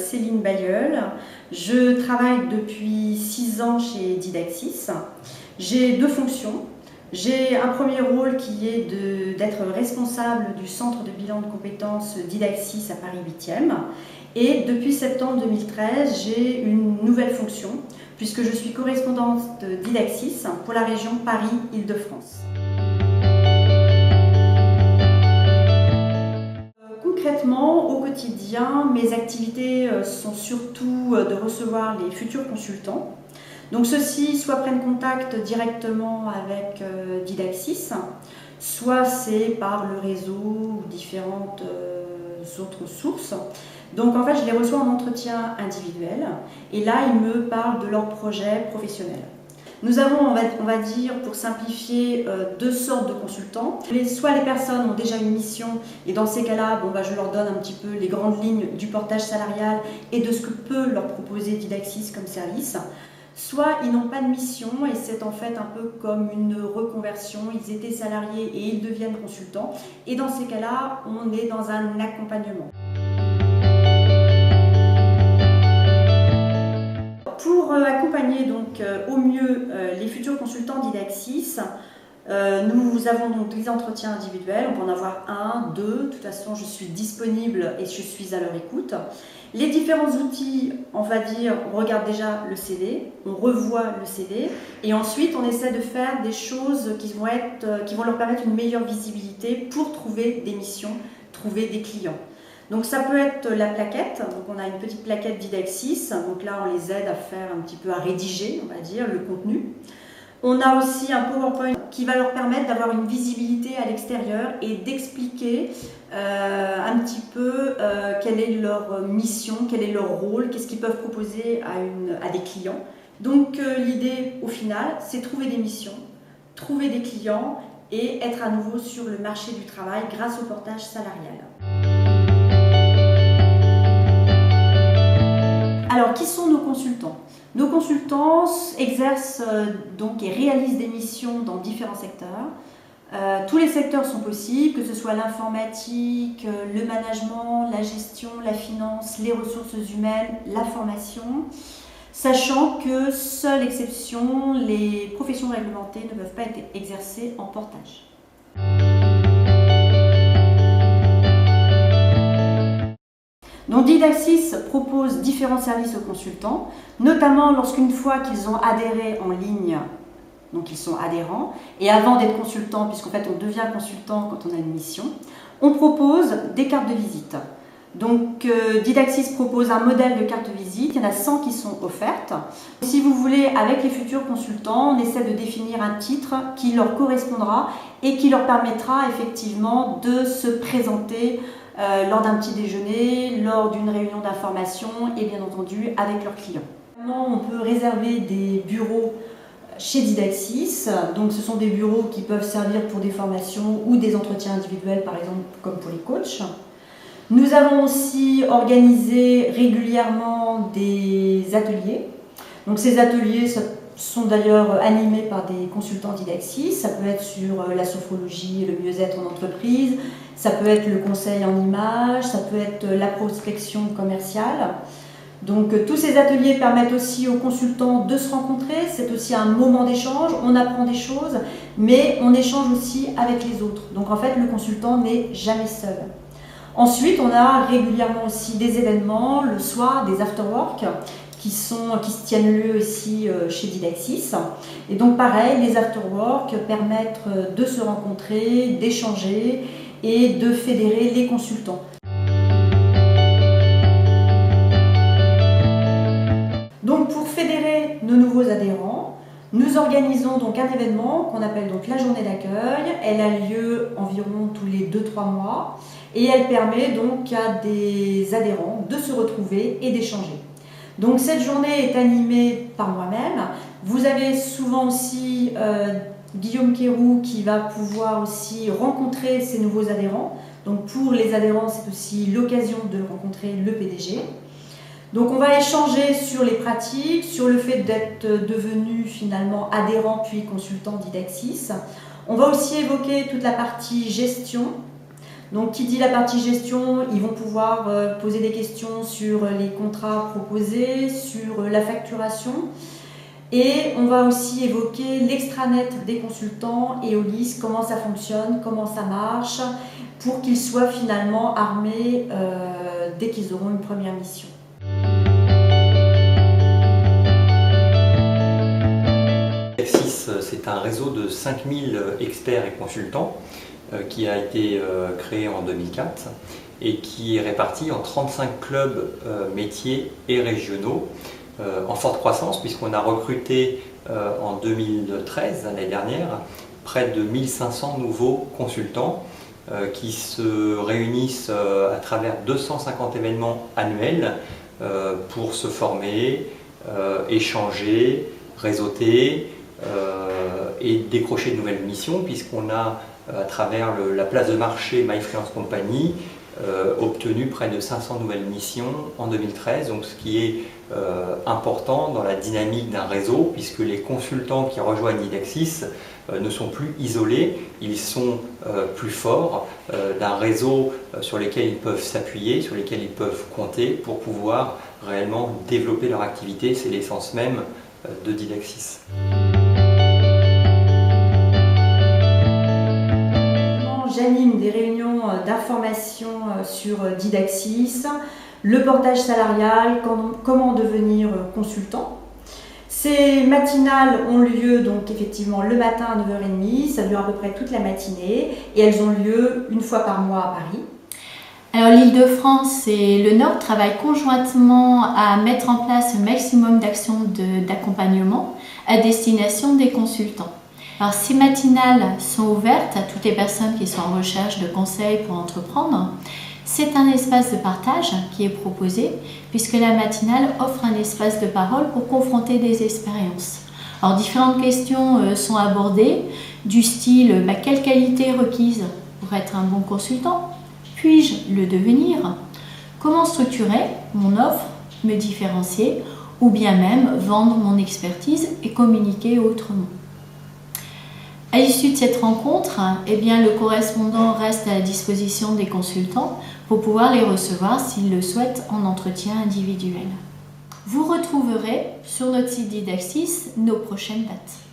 Céline Bailleul. Je travaille depuis 6 ans chez Didaxis. J'ai 2 fonctions. J'ai un premier rôle qui est d'être responsable du centre de bilan de compétences Didaxis à Paris 8e. Et depuis septembre 2013, j'ai une nouvelle fonction puisque je suis correspondante de Didaxis pour la région Paris-Île-de-France. Concrètement, au quotidien, mes activités sont surtout de recevoir les futurs consultants. Donc ceux-ci soit prennent contact directement avec Didaxis, soit c'est par le réseau ou différentes autres sources. Donc en fait, je les reçois en entretien individuel et là, ils me parlent de leur projet professionnel. Nous avons, on va dire, pour simplifier, 2 sortes de consultants. Soit les personnes ont déjà une mission et dans ces cas-là, je leur donne un petit peu les grandes lignes du portage salarial et de ce que peut leur proposer Didaxis comme service. Soit ils n'ont pas de mission et c'est en fait un peu comme une reconversion. Ils étaient salariés et ils deviennent consultants. Et dans ces cas-là, on est dans un accompagnement. Pour accompagner donc au mieux les futurs consultants Didaxis, nous avons donc des entretiens individuels, on peut en avoir 1, 2, de toute façon je suis disponible et je suis à leur écoute. Les différents outils, on va dire, on regarde déjà le CV, on revoit le CV et ensuite on essaie de faire des choses qui vont leur permettre une meilleure visibilité pour trouver des missions, trouver des clients. Donc ça peut être la plaquette, donc on a une petite plaquette Didaxis, donc là on les aide à faire un petit peu, à rédiger, on va dire, le contenu. On a aussi un PowerPoint qui va leur permettre d'avoir une visibilité à l'extérieur et d'expliquer un petit peu quelle est leur mission, quel est leur rôle, qu'est-ce qu'ils peuvent proposer à des clients. Donc l'idée au final, c'est trouver des missions, trouver des clients et être à nouveau sur le marché du travail grâce au portage salarial. Alors, qui sont nos consultants? Nos consultants exercent donc et réalisent des missions dans différents secteurs. Tous les secteurs sont possibles, que ce soit l'informatique, le management, la gestion, la finance, les ressources humaines, la formation, sachant que, seule exception, les professions réglementées ne peuvent pas être exercées en portage. Donc Didaxis propose différents services aux consultants, notamment lorsqu'une fois qu'ils ont adhéré en ligne, donc ils sont adhérents, et avant d'être consultants, puisqu'en fait on devient consultant quand on a une mission, on propose des cartes de visite. Donc Didaxis propose un modèle de carte de visite, il y en a 100 qui sont offertes. Si vous voulez, avec les futurs consultants, on essaie de définir un titre qui leur correspondra et qui leur permettra effectivement de se présenter lors d'un petit déjeuner, lors d'une réunion d'information et bien entendu avec leurs clients. On peut réserver des bureaux chez Didaxis, donc ce sont des bureaux qui peuvent servir pour des formations ou des entretiens individuels par exemple comme pour les coachs. Nous avons aussi organisé régulièrement des ateliers. Donc ces ateliers sont d'ailleurs animés par des consultants Didaxis. Ça peut être sur la sophrologie et le mieux-être en entreprise, ça peut être le conseil en images, ça peut être la prospection commerciale. Donc tous ces ateliers permettent aussi aux consultants de se rencontrer, c'est aussi un moment d'échange, on apprend des choses, mais on échange aussi avec les autres. Donc en fait le consultant n'est jamais seul. Ensuite on a régulièrement aussi des événements, le soir, des after-work, qui se tiennent lieu ici chez Didaxis. Et donc pareil, les after-work permettent de se rencontrer, d'échanger et de fédérer les consultants. Donc pour fédérer nos nouveaux adhérents, nous organisons donc un événement qu'on appelle donc la journée d'accueil. Elle a lieu environ tous les 2-3 mois et elle permet donc à des adhérents de se retrouver et d'échanger. Donc cette journée est animée par moi-même. Vous avez souvent aussi Guillaume Kérou qui va pouvoir aussi rencontrer ces nouveaux adhérents. Donc pour les adhérents, c'est aussi l'occasion de rencontrer le PDG. Donc on va échanger sur les pratiques, sur le fait d'être devenu finalement adhérent puis consultant Didaxis. On va aussi évoquer toute la partie gestion. Donc qui dit la partie gestion, ils vont pouvoir poser des questions sur les contrats proposés, sur la facturation. Et on va aussi évoquer l'extranet des consultants et Eolis, comment ça fonctionne, comment ça marche, pour qu'ils soient finalement armés dès qu'ils auront une première mission. Didaksis, c'est un réseau de 5000 experts et consultants qui a été créé en 2004 et qui est réparti en 35 clubs métiers et régionaux en forte croissance, puisqu'on a recruté en 2013, l'année dernière, près de 1500 nouveaux consultants qui se réunissent à travers 250 événements annuels pour se former, échanger, réseauter et décrocher de nouvelles missions, puisqu'on a à travers la place de marché My Freelance Company obtenu près de 500 nouvelles missions en 2013, donc ce qui est important dans la dynamique d'un réseau, puisque les consultants qui rejoignent Didaksis ne sont plus isolés, ils sont plus forts d'un réseau sur lequel ils peuvent s'appuyer, sur lequel ils peuvent compter pour pouvoir réellement développer leur activité. C'est l'essence même de Didaksis. J'anime des réunions d'information sur Didaksis, le portage salarial, comment devenir consultant. Ces matinales ont lieu donc effectivement le matin à 9h30, ça dure à peu près toute la matinée et elles ont lieu une fois par mois à Paris. Alors l'Île-de-France et le Nord travaillent conjointement à mettre en place un maximum d'actions d'accompagnement à destination des consultants. Alors ces matinales sont ouvertes à toutes les personnes qui sont en recherche de conseils pour entreprendre. C'est un espace de partage qui est proposé puisque la matinale offre un espace de parole pour confronter des expériences. Alors différentes questions sont abordées du style quelle qualité est requise pour être un bon consultant? Puis-je le devenir? Comment structurer mon offre, me différencier ou bien même vendre mon expertise et communiquer autrement? À l'issue de cette rencontre, le correspondant reste à la disposition des consultants pour pouvoir les recevoir s'ils le souhaitent en entretien individuel. Vous retrouverez sur notre site Didaksis nos prochaines dates.